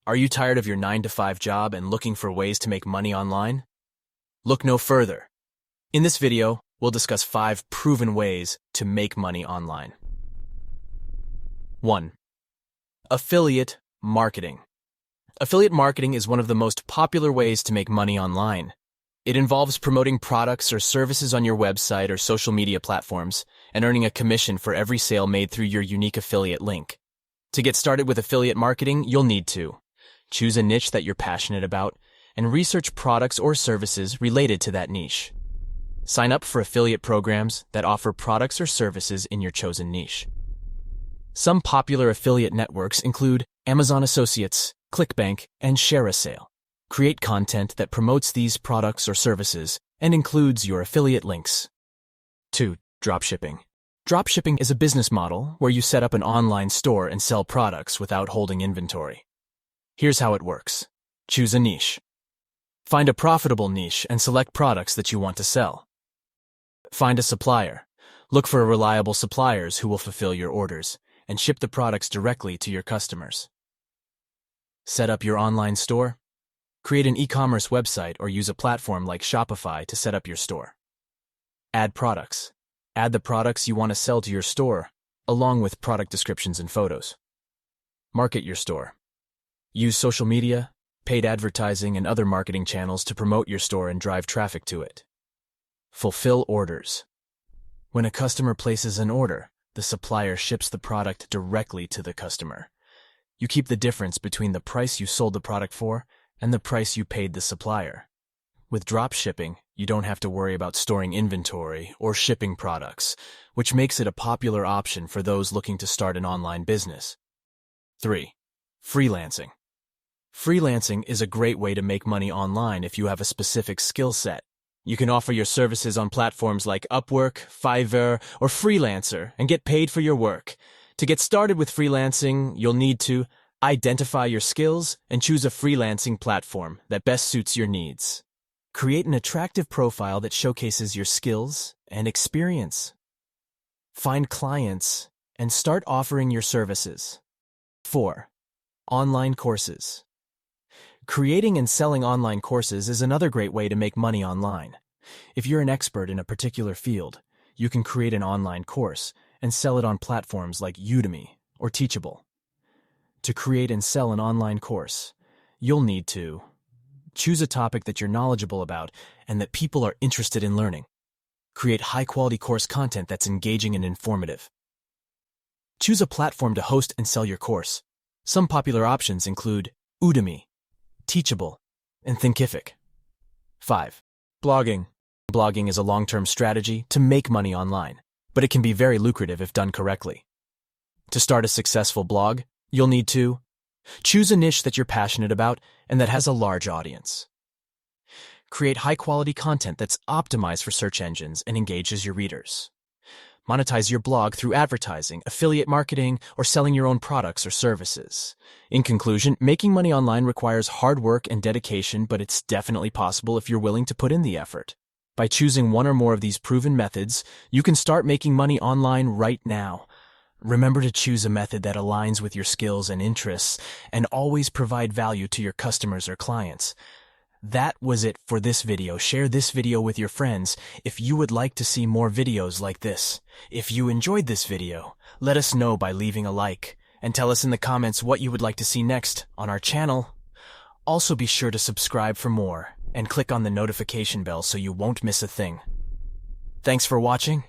Are you tired of your 9-to-5 job and looking for ways to make money online? Look no further. In this video, we'll discuss 5 proven ways to make money online. 1. Affiliate marketing. Affiliate marketing is one of the most popular ways to make money online. It involves promoting products or services on your website or social media platforms and earning a commission for every sale made through your unique affiliate link. To get started with affiliate marketing, you'll need to choose a niche that you're passionate about and research products or services related to that niche. Sign up for affiliate programs that offer products or services in your chosen niche. Some popular affiliate networks include Amazon Associates, ClickBank, and ShareASale. Create content that promotes these products or services and includes your affiliate links. 2. Dropshipping. Dropshipping is a business model where you set up an online store and sell products without holding inventory. Here's how it works. Choose a niche. Find a profitable niche and select products that you want to sell. Find a supplier. Look for reliable suppliers who will fulfill your orders and ship the products directly to your customers. Set up your online store. Create an e-commerce website or use a platform like Shopify to set up your store. Add products. Add the products you want to sell to your store, along with product descriptions and photos. Market your store. Use social media, paid advertising, and other marketing channels to promote your store and drive traffic to it. Fulfill orders. When a customer places an order, the supplier ships the product directly to the customer. You keep the difference between the price you sold the product for and the price you paid the supplier. With dropshipping, you don't have to worry about storing inventory or shipping products, which makes it a popular option for those looking to start an online business. 3. Freelancing. Freelancing is a great way to make money online if you have a specific skill set. You can offer your services on platforms like Upwork, Fiverr, or Freelancer and get paid for your work. To get started with freelancing, you'll need to identify your skills and choose a freelancing platform that best suits your needs. Create an attractive profile that showcases your skills and experience. Find clients and start offering your services. 4. Online courses. Creating and selling online courses is another great way to make money online. If you're an expert in a particular field, you can create an online course and sell it on platforms like Udemy or Teachable. To create and sell an online course, you'll need to choose a topic that you're knowledgeable about and that people are interested in learning. Create high-quality course content that's engaging and informative. Choose a platform to host and sell your course. Some popular options include Udemy, Teachable, and Thinkific. 5. Blogging. Blogging is a long-term strategy to make money online, but it can be very lucrative if done correctly. To start a successful blog, you'll need to choose a niche that you're passionate about and that has a large audience. Create high-quality content that's optimized for search engines and engages your readers. Monetize your blog through advertising, affiliate marketing, or selling your own products or services. In conclusion, making money online requires hard work and dedication, but it's definitely possible if you're willing to put in the effort. By choosing one or more of these proven methods, you can start making money online right now. Remember to choose a method that aligns with your skills and interests, and always provide value to your customers or clients. That was it for this video. Share this video with your friends if you would like to see more videos like this. If you enjoyed this video, let us know by leaving a like, and tell us in the comments what you would like to see next on our channel. Also be sure to subscribe for more, and click on the notification bell so you won't miss a thing. Thanks for watching,